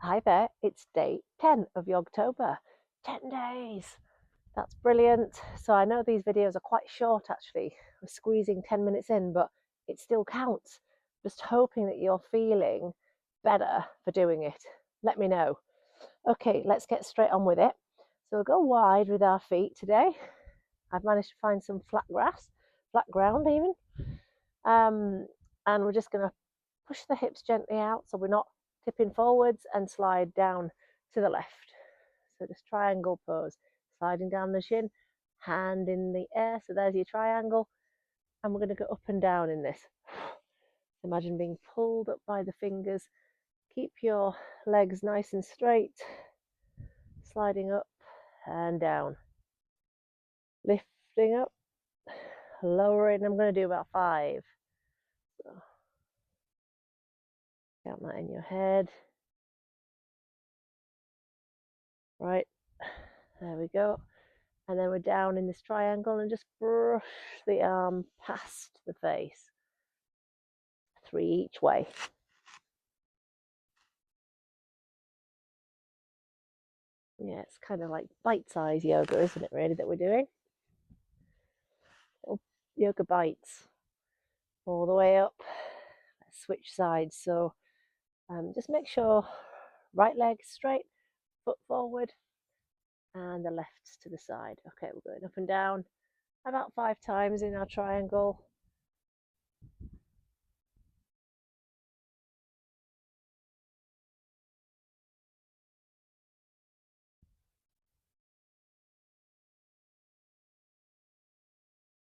Hi there, it's day 10 of Yogtober. 10 days! That's brilliant. So I know these videos are quite short actually. We're squeezing 10 minutes in, but it still counts. Just hoping that you're feeling better for doing it. Let me know. Okay, let's get straight on with it. So we'll go wide with our feet today. I've managed to find some flat grass, flat ground even. And we're just going to push the hips gently out so we're not tipping forwards and slide down to the left. So just triangle pose, sliding down the shin, hand in the air. So there's your triangle. And we're going to go up and down in this. Imagine being pulled up by the fingers. Keep your legs nice and straight, sliding up and down. Lifting up, lowering. I'm going to do about 5. So count that in your head. Right, there we go. And then we're down in this triangle and just brush the arm past the face. 3 each way. Yeah, it's kind of like bite-sized yoga, isn't it, really, that we're doing? Little yoga bites all the way up. Let's switch sides. So just make sure right leg straight, foot forward, and the left to the side. Okay, we're going up and down about 5 times in our triangle.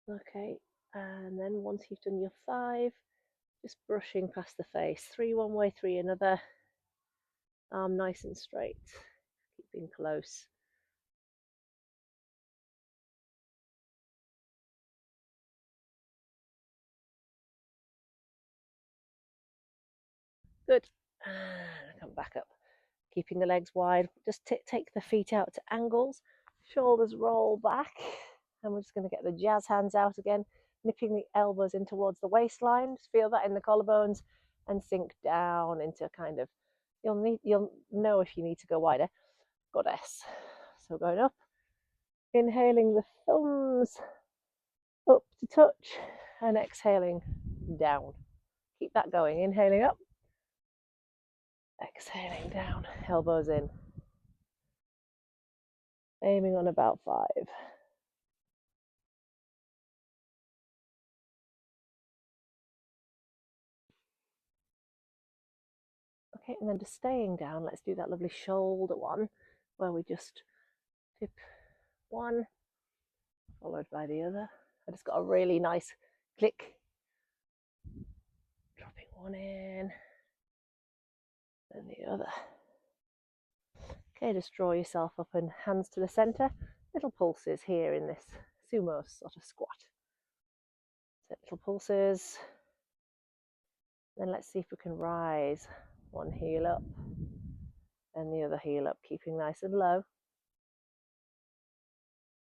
Okay, and then once you've done your 5, just brushing past the face. 3 one way, 3 another. Arm nice and straight, keeping close. Good. And come back up. Keeping the legs wide. Just take the feet out to angles. Shoulders roll back. And we're just going to get the jazz hands out again, nipping the elbows in towards the waistline. Just feel that in the collarbones and sink down into kind of, you'll know if you need to go wider. Goddess. So going up, inhaling the thumbs up to touch and exhaling down. Keep that going. Inhaling up, exhaling down, elbows in. Aiming on about 5. Okay, and then just staying down, let's do that lovely shoulder one where we just tip one, followed by the other. I just got a really nice click. Dropping one in, then the other. Okay, just draw yourself up and hands to the center. Little pulses here in this sumo sort of squat. So little pulses. Then let's see if we can rise. One heel up and the other heel up, keeping nice and low.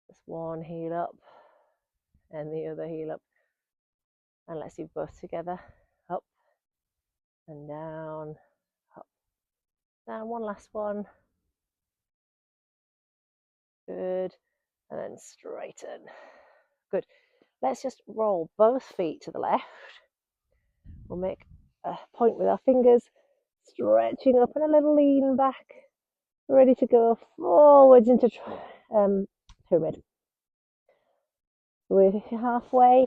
Just one heel up and the other heel up. And let's do both together. Up and down, up, down. One last one. Good. And then straighten. Good. Let's just roll both feet to the left. We'll make a point with our fingers, stretching up and a little lean back. Ready to go forwards into pyramid. We're halfway,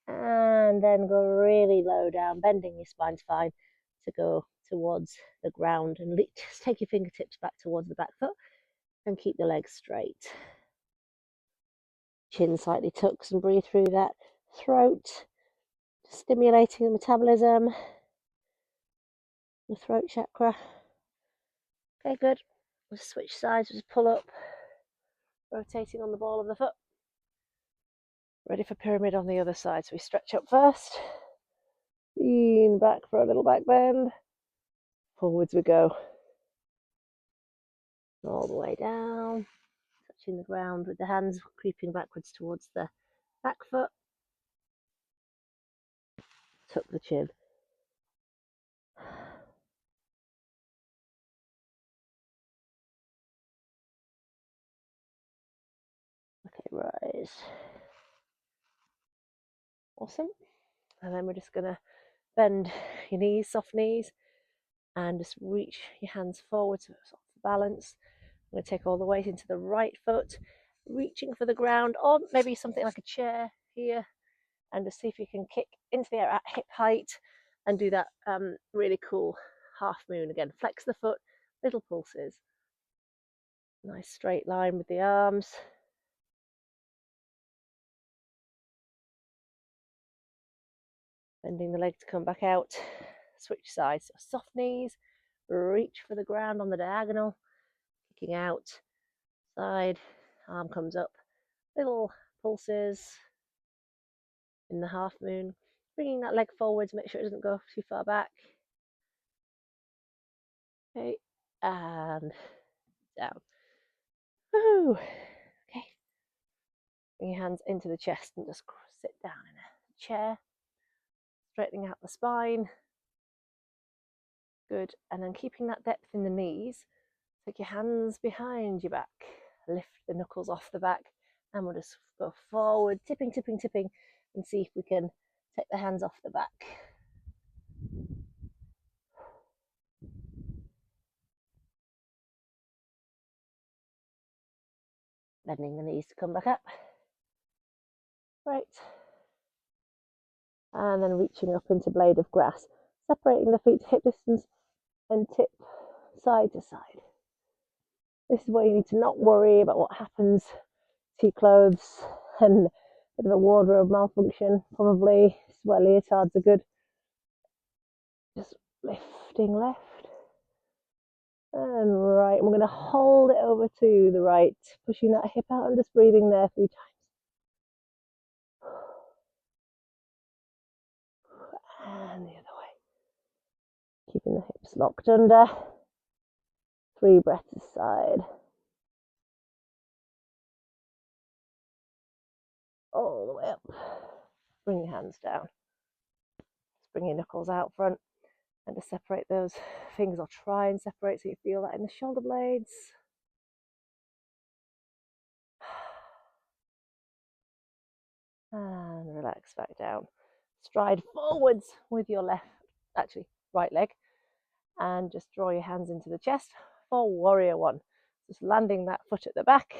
and then go really low down, bending your spine's fine, to go towards the ground and just take your fingertips back towards the back foot and keep the legs straight. Chin slightly tucks and breathe through that throat, stimulating the metabolism, the throat chakra. Okay, good. We'll switch sides, just pull up, rotating on the ball of the foot. Ready for pyramid on the other side. So we stretch up first, lean back for a little back bend, forwards we go. All the way down, touching the ground with the hands, creeping backwards towards the back foot. Tuck the chin. is. Awesome. And then we're just going to bend your knees, soft knees, and just reach your hands forward to balance. I'm going to take all the weight into the right foot, reaching for the ground, or maybe something like a chair here, and just see if you can kick into the air at hip height and do that really cool half moon again. Flex the foot, little pulses. Nice straight line with the arms. Bending the leg to come back out. Switch sides. So soft knees, reach for the ground on the diagonal, kicking out, side, arm comes up, little pulses in the half moon, bringing that leg forwards, make sure it doesn't go too far back. Okay, and down. Woo. Okay, bring your hands into the chest and just sit down in a chair, straightening out the spine. Good, and then keeping that depth in the knees, take your hands behind your back, lift the knuckles off the back, and we'll just go forward, tipping, tipping, tipping, and see if we can take the hands off the back. Bending the knees to come back up. Right. And then reaching up into blade of grass, separating the feet to hip distance and tip side to side. This is where you need to not worry about what happens to your clothes and a bit of a wardrobe malfunction, probably. This is where leotards are good. Just lifting left and right. We're going to hold it over to the right, pushing that hip out and just breathing there 3 times. And the other way. Keeping the hips locked under. 3 breaths aside. All the way up. Bring your hands down. Just bring your knuckles out front and to separate those fingers, or try and separate so you feel that in the shoulder blades. And relax back down. Stride forwards with your right leg, and just draw your hands into the chest for warrior 1. Just landing that foot at the back,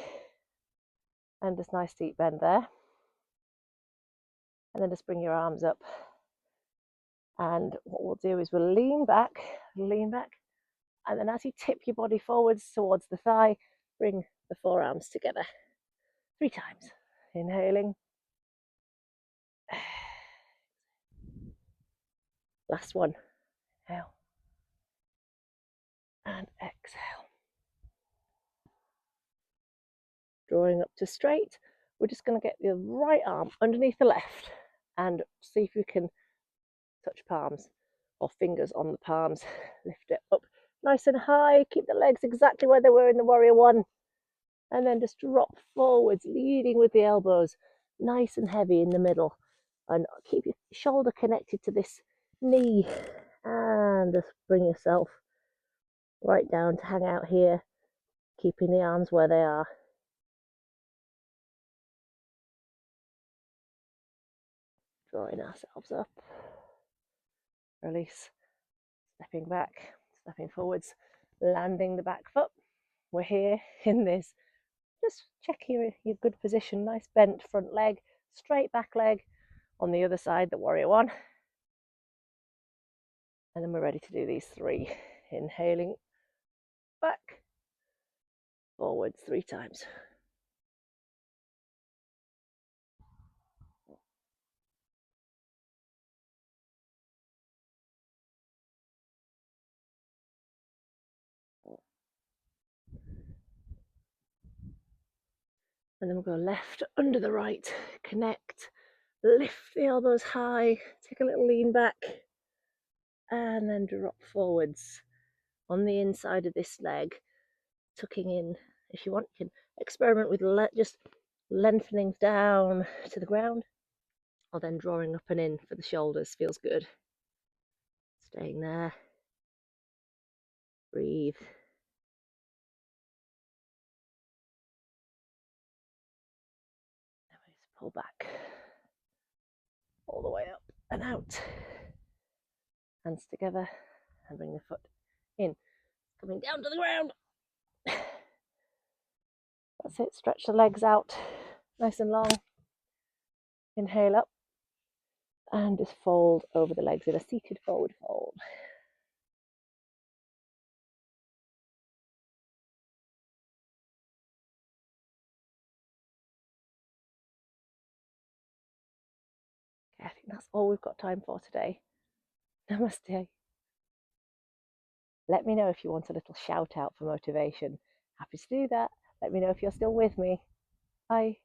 and just nice deep bend there. And then just bring your arms up. And what we'll do is we'll lean back, and then as you tip your body forwards towards the thigh, bring the forearms together 3 times. Inhaling. Last one. Inhale. And exhale. Drawing up to straight. We're just going to get the right arm underneath the left and see if we can touch palms or fingers on the palms. Lift it up nice and high. Keep the legs exactly where they were in the warrior 1. And then just drop forwards, leading with the elbows, nice and heavy in the middle. And keep your shoulder connected to this knee. And just bring yourself right down to hang out here, keeping the arms where they are. Drawing ourselves up. Release. Stepping back, stepping forwards, landing the back foot. We're here in this. Just check your good position. Nice bent front leg, straight back leg on the other side, the warrior 1. And then we're ready to do these 3. Inhaling back, forwards 3 times. And then we'll go left under the right, connect, lift the elbows high, take a little lean back, and then drop forwards on the inside of this leg, tucking in. If you want, you can experiment with just lengthening down to the ground, or then drawing up and in for the shoulders. Feels good. Staying there. Breathe. Pull back all the way up and out. Hands together and bring the foot in. Coming down to the ground. That's it. Stretch the legs out nice and long. Inhale up and just fold over the legs in a seated forward fold. Okay, I think that's all we've got time for today. Namaste. Let me know if you want a little shout out for motivation. Happy to do that. Let me know if you're still with me. Bye.